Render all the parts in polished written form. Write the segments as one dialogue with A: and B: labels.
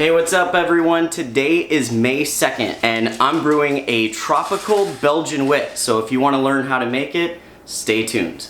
A: Hey, what's up everyone? Today is May 2nd and I'm brewing a Tropical Belgian Wit. So if you want to learn how to make it, stay tuned.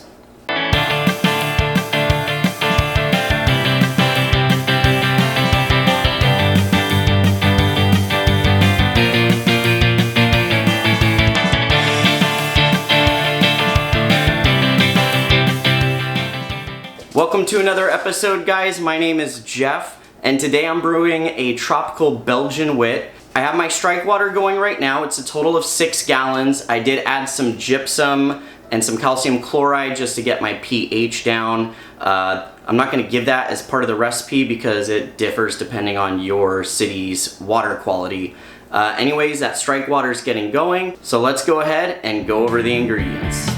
A: Welcome to another episode, guys. My name is Jeff. And today I'm brewing a Tropical Belgian Wit. I have my strike water going right now. It's a total of 6 gallons. I did add some gypsum and some calcium chloride just to get my pH down. I'm not gonna give that as part of the recipe because it differs depending on your city's water quality. Anyways, that strike water is getting going. So let's go ahead and go over the ingredients.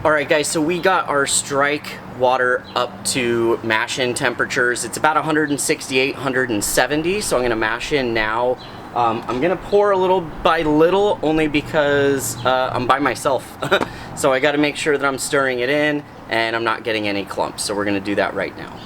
A: Alright guys, so we got our strike water up to mash in temperatures. It's about 168, 170, so I'm going to mash in now. I'm going to pour a little by little only because I'm by myself. So I got to make sure that I'm stirring it in and I'm not getting any clumps. So we're going to do that right now.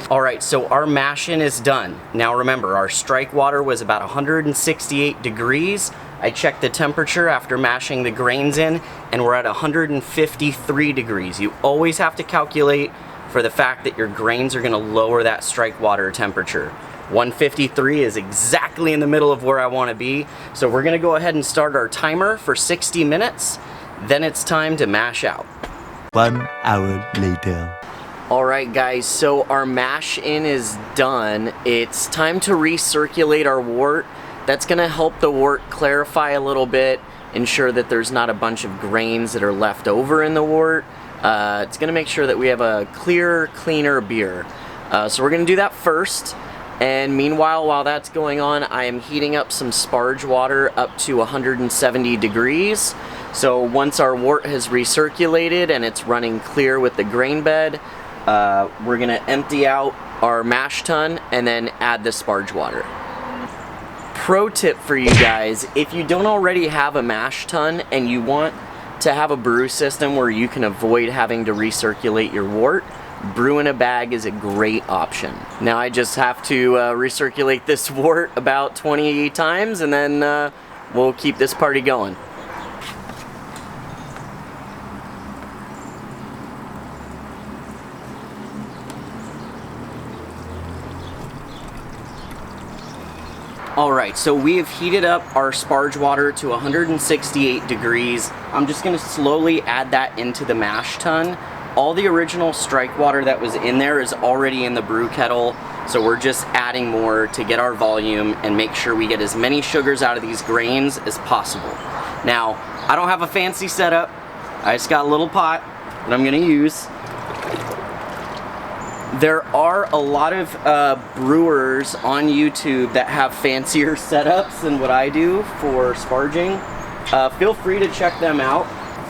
A: Alright, so our mash-in is done. Now remember, our strike water was about 168 degrees. I checked the temperature after mashing the grains in, and we're at 153 degrees. You always have to calculate for the fact that your grains are going to lower that strike water temperature. 153 is exactly in the middle of where I want to be. So we're going to go ahead and start our timer for 60 minutes. Then it's time to mash out.
B: 1 hour later.
A: Alright guys, so our mash in is done. It's time to recirculate our wort. That's going to help the wort clarify a little bit, ensure that there's not a bunch of grains that are left over in the wort. It's going to make sure that we have a clearer, cleaner beer. So we're going to do that first. And meanwhile, while that's going on, I am heating up some sparge water up to 170 degrees. So once our wort has recirculated and it's running clear with the grain bed, we're gonna empty out our mash tun and then add the sparge water. Pro tip for you guys, if you don't already have a mash tun and you want to have a brew system where you can avoid having to recirculate your wort, brew in a bag is a great option. Now I just have to recirculate this wort about 20 times and then we'll keep this party going. Alright, so we have heated up our sparge water to 168 degrees. I'm just going to slowly add that into the mash tun. All the original strike water that was in there is already in the brew kettle, so we're just adding more to get our volume and make sure we get as many sugars out of these grains as possible. Now, I don't have a fancy setup. I just got a little pot that I'm going to use. There are a lot of brewers on YouTube that have fancier setups than what I do for sparging. Feel free to check them out.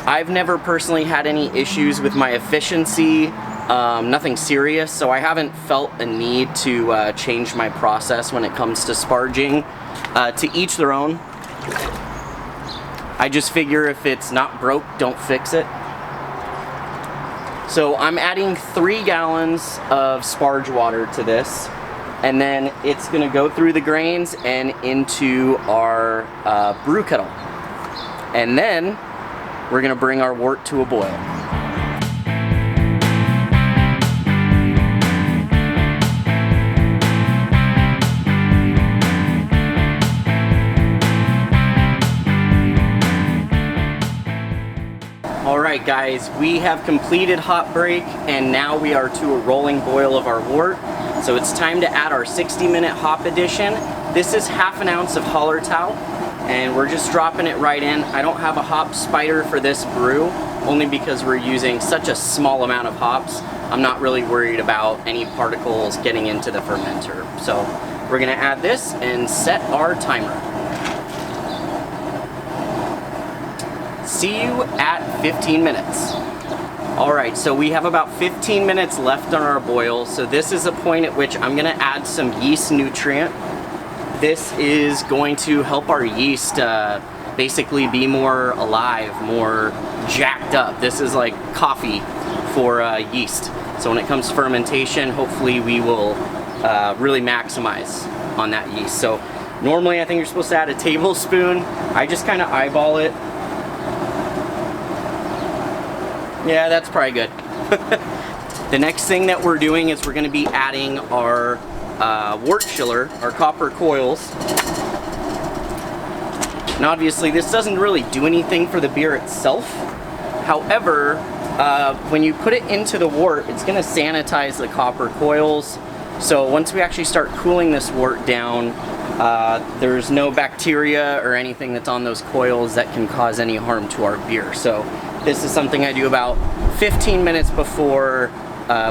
A: I've never personally had any issues with my efficiency, nothing serious, so I haven't felt a need to change my process when it comes to sparging. To each their own. I just figure if it's not broke, don't fix it. So I'm adding 3 gallons of sparge water to this, and then it's going to go through the grains and into our brew kettle. And then we're going to bring our wort to a boil. Alright guys, we have completed hot break and now we are to a rolling boil of our wort. So it's time to add our 60-minute hop addition. This is half an ounce of Hallertau and we're just dropping it right in. I don't have a hop spider for this brew, only because we're using such a small amount of hops. I'm not really worried about any particles getting into the fermenter. So we're gonna add this and set our timer. See you at 15 minutes. Alright, so we have about 15 minutes left on our boil, so this is a point at which I'm gonna add some yeast nutrient. This is going to help our yeast basically be more alive, more jacked up. This is like coffee for yeast. So when it comes to fermentation, hopefully we will really maximize on that yeast. So normally I think you're supposed to add a tablespoon. I just kind of eyeball it. Yeah, that's probably good. The next thing that we're doing is we're going to be adding our wort chiller, our copper coils. And obviously this doesn't really do anything for the beer itself. However, when you put it into the wort, it's going to sanitize the copper coils. So once we actually start cooling this wort down, there's no bacteria or anything that's on those coils that can cause any harm to our beer. So this is something I do about 15 minutes before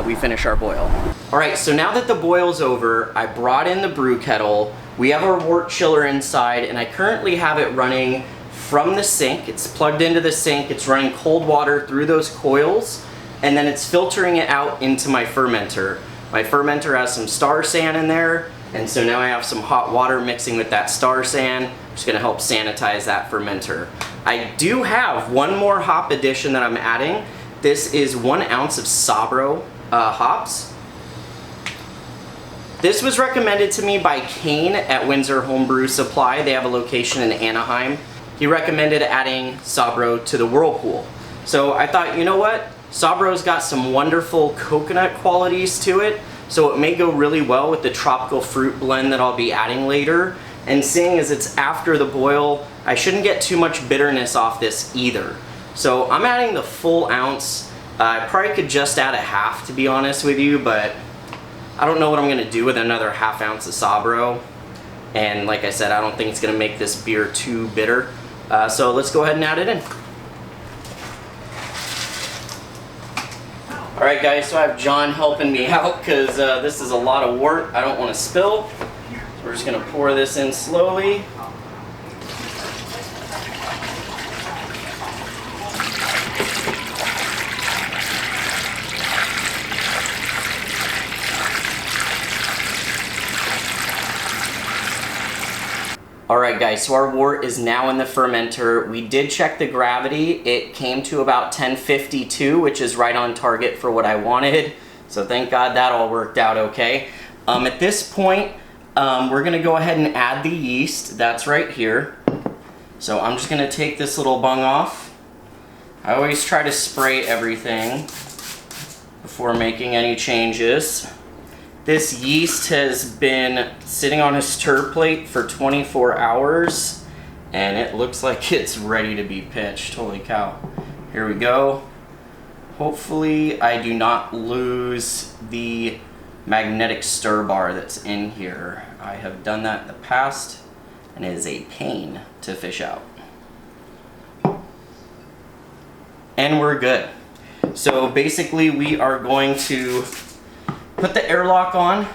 A: we finish our boil. Alright, so now that the boil's over, I brought in the brew kettle. We have our wort chiller inside, and I currently have it running from the sink. It's plugged into the sink, it's running cold water through those coils, and then it's filtering it out into my fermenter. My fermenter has some star sand in there, and so now I have some hot water mixing with that star sand, which is going to help sanitize that fermenter. I do have one more hop addition that I'm adding. This is 1 ounce of Sabro hops. This was recommended to me by Kane at Windsor Homebrew Supply. They have a location in Anaheim. He recommended adding Sabro to the Whirlpool. So I thought, you know what? Sabro's got some wonderful coconut qualities to it, so it may go really well with the tropical fruit blend that I'll be adding later. And seeing as it's after the boil, I shouldn't get too much bitterness off this either. So I'm adding the full ounce. I probably could just add a half, to be honest with you, but I don't know what I'm gonna do with another ½ ounce of Sabro. And like I said, I don't think it's gonna make this beer too bitter. So let's go ahead and add it in. Alright guys, so I have John helping me out because this is a lot of wort I don't want to spill. So we're just going to pour this in slowly. Alright guys, so our wort is now in the fermenter. We did check the gravity. It came to about 1052, which is right on target for what I wanted. So thank God that all worked out okay. At this point, we're going to go ahead and add the yeast. That's right here. So I'm just going to take this little bung off. I always try to spray everything before making any changes. This yeast has been sitting on a stir plate for 24 hours and it looks like it's ready to be pitched. Holy cow. Here we go. Hopefully I do not lose the magnetic stir bar that's in here. I have done that in the past and it is a pain to fish out. And we're good. So basically we are going to put the airlock on,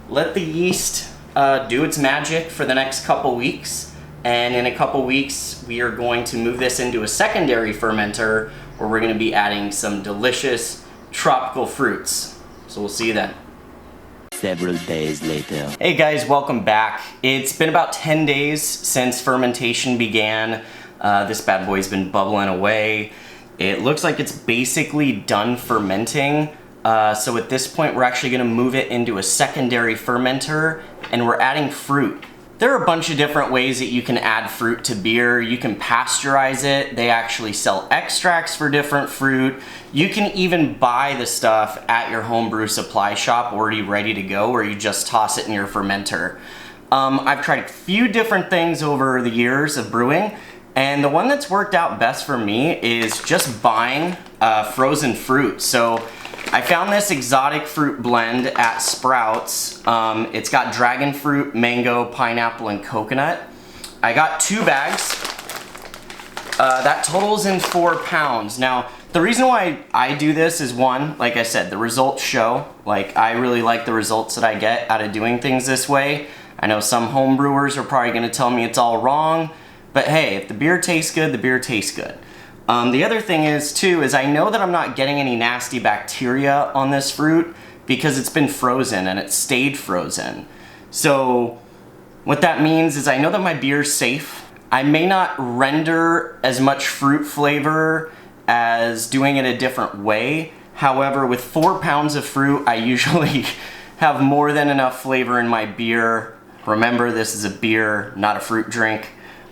A: let the yeast do its magic for the next couple weeks, and in a couple weeks we are going to move this into a secondary fermenter where we're going to be adding some delicious tropical fruits. So we'll see you then.
B: Several days later.
A: Hey guys, welcome back. It's been about 10 days since fermentation began. This bad boy's been bubbling away. It looks like it's basically done fermenting. So at this point we're actually going to move it into a secondary fermenter and we're adding fruit. There are a bunch of different ways that you can add fruit to beer. You can pasteurize it. They actually sell extracts for different fruit. You can even buy the stuff at your homebrew supply shop already ready to go, or you just toss it in your fermenter. I've tried a few different things over the years of brewing, And the one that's worked out best for me is just buying frozen fruit. So I found this exotic fruit blend at Sprouts. It's got dragon fruit, mango, pineapple, and coconut. I got 2 bags. That totals in 4 pounds. Now, the reason why I do this is, one, like I said, the results show. Like, I really like the results that I get out of doing things this way. I know some home brewers are probably gonna tell me it's all wrong, but hey, if the beer tastes good, the beer tastes good. The other thing is, too, is I know that I'm not getting any nasty bacteria on this fruit because it's been frozen and it stayed frozen. So what that means is I know that my beer's safe. I may not render as much fruit flavor as doing it a different way. However, with 4 pounds of fruit, I usually have more than enough flavor in my beer. Remember, this is a beer, not a fruit drink.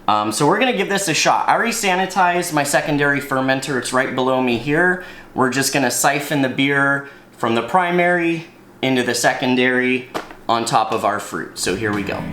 A: So we're gonna give this a shot. I already sanitized my secondary fermenter. It's right below me here. We're just gonna siphon the beer from the primary into the secondary on top of our fruit. So here we go.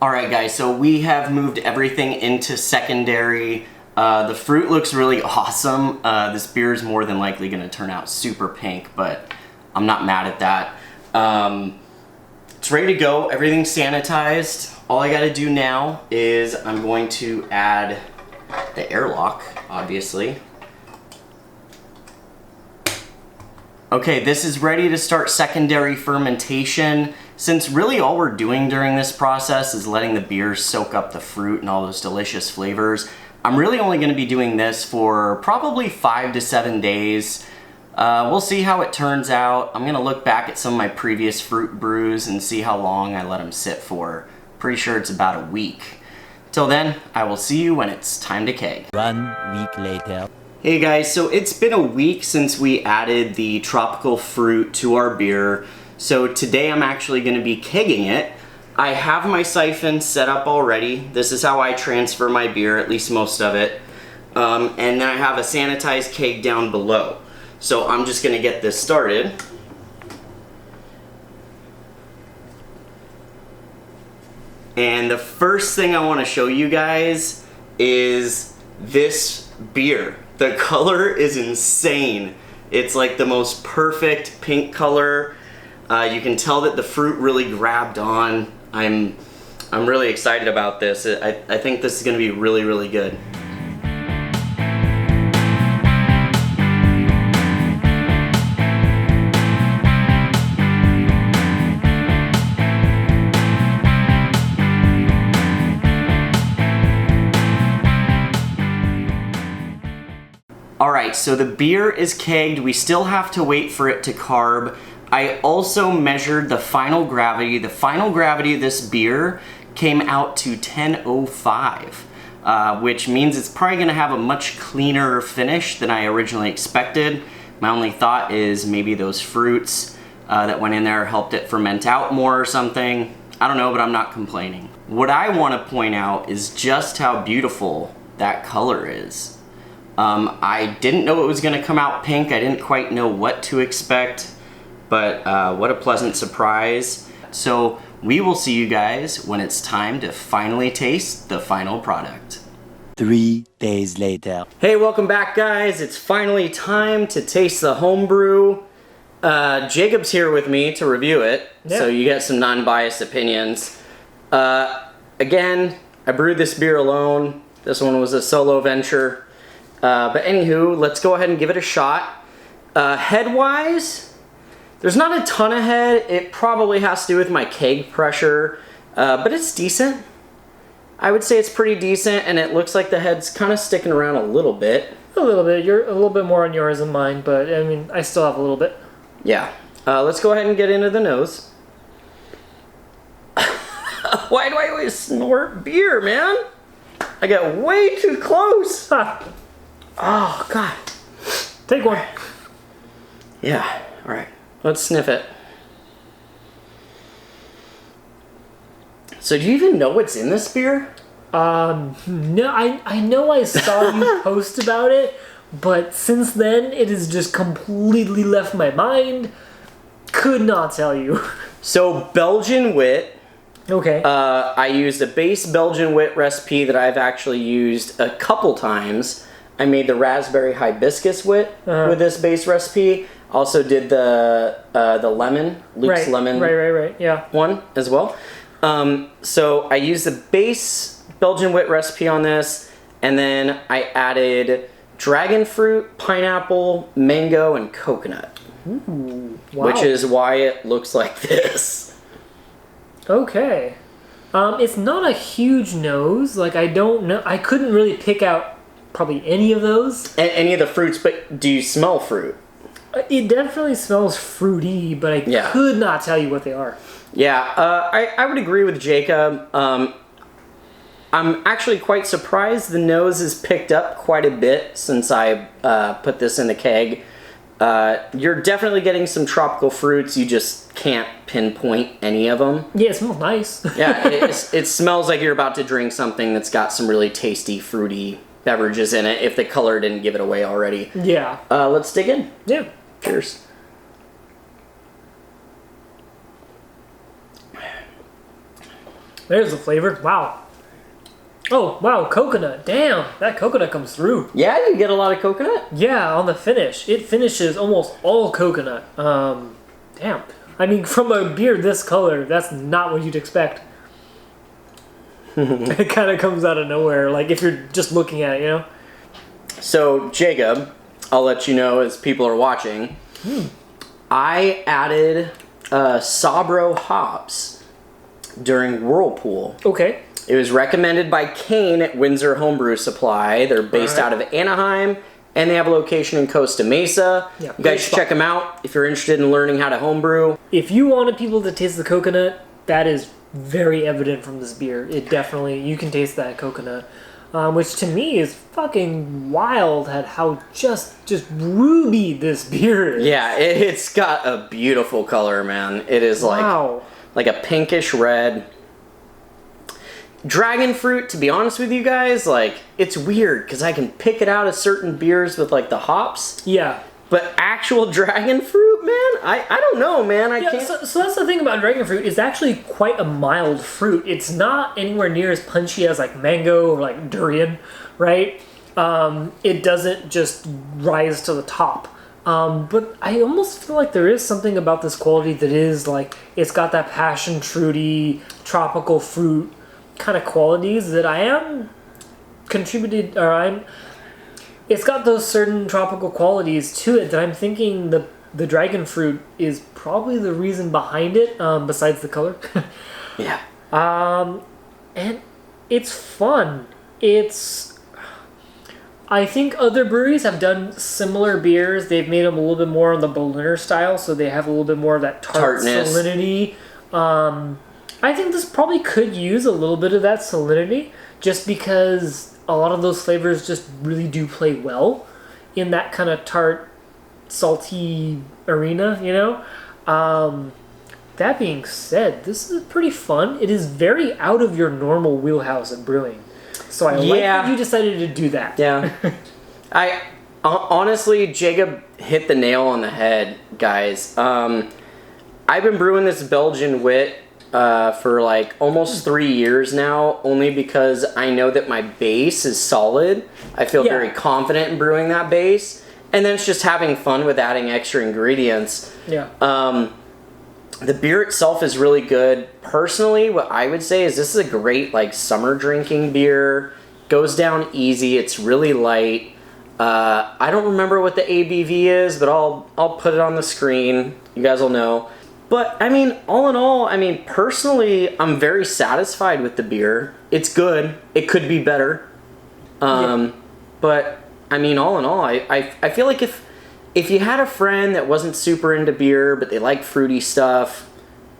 A: Alright guys, so we have moved everything into secondary. The fruit looks really awesome. This beer is more than likely going to turn out super pink, but I'm not mad at that. It's ready to go. Everything's sanitized. All I got to do now is I'm going to add the airlock, obviously. Okay, this is ready to start secondary fermentation. Since really all we're doing during this process is letting the beer soak up the fruit and all those delicious flavors, I'm really only going to be doing this for probably 5 to 7 days. We'll see how it turns out. I'm going to look back at some of my previous fruit brews and see how long I let them sit for. Pretty sure it's about a week. Till then, I will see you when it's time to keg.
B: 1 week later.
A: Hey guys, so it's been a week since we added the tropical fruit to our beer. So today I'm actually going to be kegging it. I have my siphon set up already. This is how I transfer my beer, at least most of it. And then I have a sanitized keg down below. So I'm just going to get this started. And the first thing I want to show you guys is this beer. The color is insane. It's like the most perfect pink color. You can tell that the fruit really grabbed on. I'm really excited about this. I think this is going to be really, really good. Alright, so the beer is kegged. We still have to wait for it to carb. I also measured the final gravity. The final gravity of this beer came out to 10.05, which means it's probably going to have a much cleaner finish than I originally expected. My only thought is maybe those fruits that went in there helped it ferment out more or something. I don't know, but I'm not complaining. What I want to point out is just how beautiful that color is. I didn't know it was going to come out pink. I didn't quite know what to expect. But what a pleasant surprise. So we will see you guys when it's time to finally taste the final product.
B: 3 days later.
A: Hey, welcome back guys. It's finally time to taste the homebrew. Jacob's here with me to review it, so you get some non-biased opinions. Again, I brewed this beer alone. This one was a solo venture. But anywho, let's go ahead and give it a shot. Head-wise, there's not a ton of head. It probably has to do with my keg pressure, but it's decent. I would say it's pretty decent, and it looks like the head's kind of sticking around a little bit.
C: A little bit. You're a little bit more on yours than mine, but I mean, I still have a little bit.
A: Yeah. Let's go ahead and get into the nose. Why do I always snort beer, man? I got way too close. Oh, God.
C: Take one.
A: Yeah, all right. Let's sniff it. So do you even know what's in this beer?
C: No, I know I saw you post about it, but since then it has just completely left my mind. Could not tell you.
A: So Belgian Wit.
C: Okay.
A: I used a base Belgian Wit recipe that I've actually used a couple times. I made the raspberry hibiscus wit with this base recipe. Also did the lemon, Luke's lemon one as well. So I used the base Belgian Wit recipe on this, and then I added dragon fruit, pineapple, mango, and coconut.
C: Ooh, wow.
A: Which is why it looks like this.
C: Okay. It's not a huge nose. Like, I don't know. I couldn't really pick out probably any of those.
A: Any of the fruits, but do you smell fruit?
C: It definitely smells fruity, but I could not tell you what they are.
A: Yeah, I would agree with Jacob. I'm actually quite surprised the nose has picked up quite a bit since I put this in the keg. You're definitely getting some tropical fruits. You just can't pinpoint any of them.
C: Yeah, it smells nice.
A: Yeah, it smells like you're about to drink something that's got some really tasty, fruity beverages in it, if the color didn't give it away already.
C: Yeah.
A: Let's dig in.
C: Yeah.
A: Cheers.
C: There's the flavor. Wow. Oh, wow, coconut. Damn, that coconut comes through.
A: Yeah, you get a lot of coconut?
C: Yeah, on the finish. It finishes almost all coconut. Damn. I mean, from a beer this color, that's not what you'd expect. It kind of comes out of nowhere, like if you're just looking at it, you know?
A: So, Jacob, I'll let you know as people are watching, I added Sabro hops during Whirlpool.
C: Okay.
A: It was recommended by Kane at Windsor Homebrew Supply. They're based out of Anaheim, and they have a location in Costa Mesa.
C: Yeah,
A: you guys should check them out if you're interested in learning how to homebrew.
C: If you wanted people to taste the coconut, that is very evident from this beer. It definitely, you can taste that coconut. Which to me is fucking wild at how just ruby this beer is.
A: Yeah, it's got a beautiful color, man. It is like a pinkish red. Dragon fruit, to be honest with you guys, like, it's weird because I can pick it out of certain beers with like the hops.
C: Yeah.
A: But actual dragon fruit, man, I don't know, man. I can't.
C: So that's the thing about dragon fruit. It's actually quite a mild fruit. It's not anywhere near as punchy as like mango or like durian, right? It doesn't just rise to the top. But I almost feel like there is something about this quality that is like, it's got that passion fruity, tropical fruit kind of qualities that it's got those certain tropical qualities to it that I'm thinking the dragon fruit is probably the reason behind it, besides the color.
A: Yeah.
C: And it's fun. I think other breweries have done similar beers. They've made them a little bit more on the Berliner style, so they have a little bit more of that
A: tartness,
C: salinity. I think this probably could use a little bit of that salinity, just because a lot of those flavors just really do play well in that kind of tart, salty arena, you know? That being said, this is pretty fun. It is very out of your normal wheelhouse of brewing. So I like that you decided to do that.
A: Yeah. I honestly, Jacob hit the nail on the head, guys. I've been brewing this Belgian Wit for like almost 3 years now, only because I know that my base is solid. I feel very confident in brewing that base, and then it's just having fun with adding extra ingredients.
C: Yeah.
A: The beer itself is really good. Personally, what I would say is this is a great like summer drinking beer. Goes down easy. It's really light. I don't remember what the ABV is, but I'll put it on the screen. You guys will know. But, I mean, all in all, I mean, personally, I'm very satisfied with the beer. It's good. It could be better. But, I mean, all in all, I feel like if you had a friend that wasn't super into beer, but they like fruity stuff,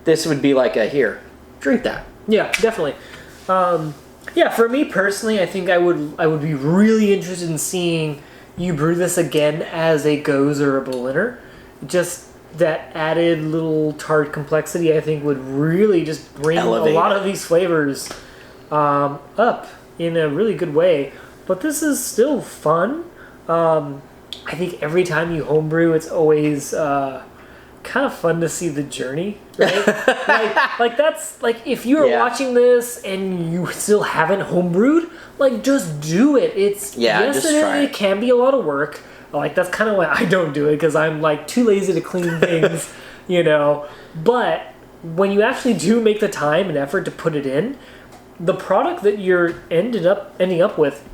A: this would be like here, drink that.
C: Yeah, definitely. Yeah, for me personally, I think I would be really interested in seeing you brew this again as a Goes or a Berliner. Just that added little tart complexity, I think, would really just bring
A: Elevate
C: a lot
A: it.
C: of these flavors up in a really good way. But this is still fun. I think every time you homebrew, it's always kind of fun to see the journey, right? like that's like if you are watching this and you still haven't homebrewed, like just do it. It's
A: just try
C: it can be a lot of work. Like that's kind of why I don't do it, because I'm like too lazy to clean things, you know. But when you actually do make the time and effort to put it in, the product that you're ending up with,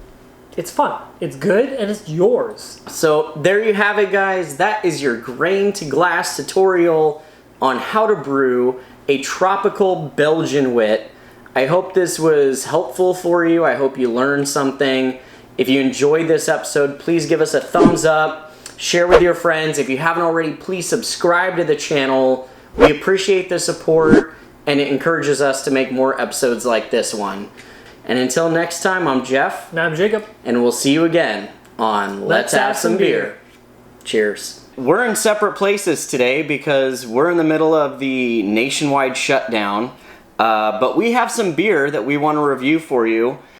C: it's fun, it's good, and it's yours.
A: So there you have it, guys. That is your grain to glass tutorial on how to brew a Tropical Belgian Wit. I hope this was helpful for you. I hope you learned something. If you enjoyed this episode, please give us a thumbs up, share with your friends. If you haven't already, please subscribe to the channel. We appreciate the support, and it encourages us to make more episodes like this one. And until next time, I'm Jeff.
C: And I'm Jacob.
A: And we'll see you again on Let's Have Some Beer. Cheers. We're in separate places today because we're in the middle of the nationwide shutdown. But we have some beer that we want to review for you.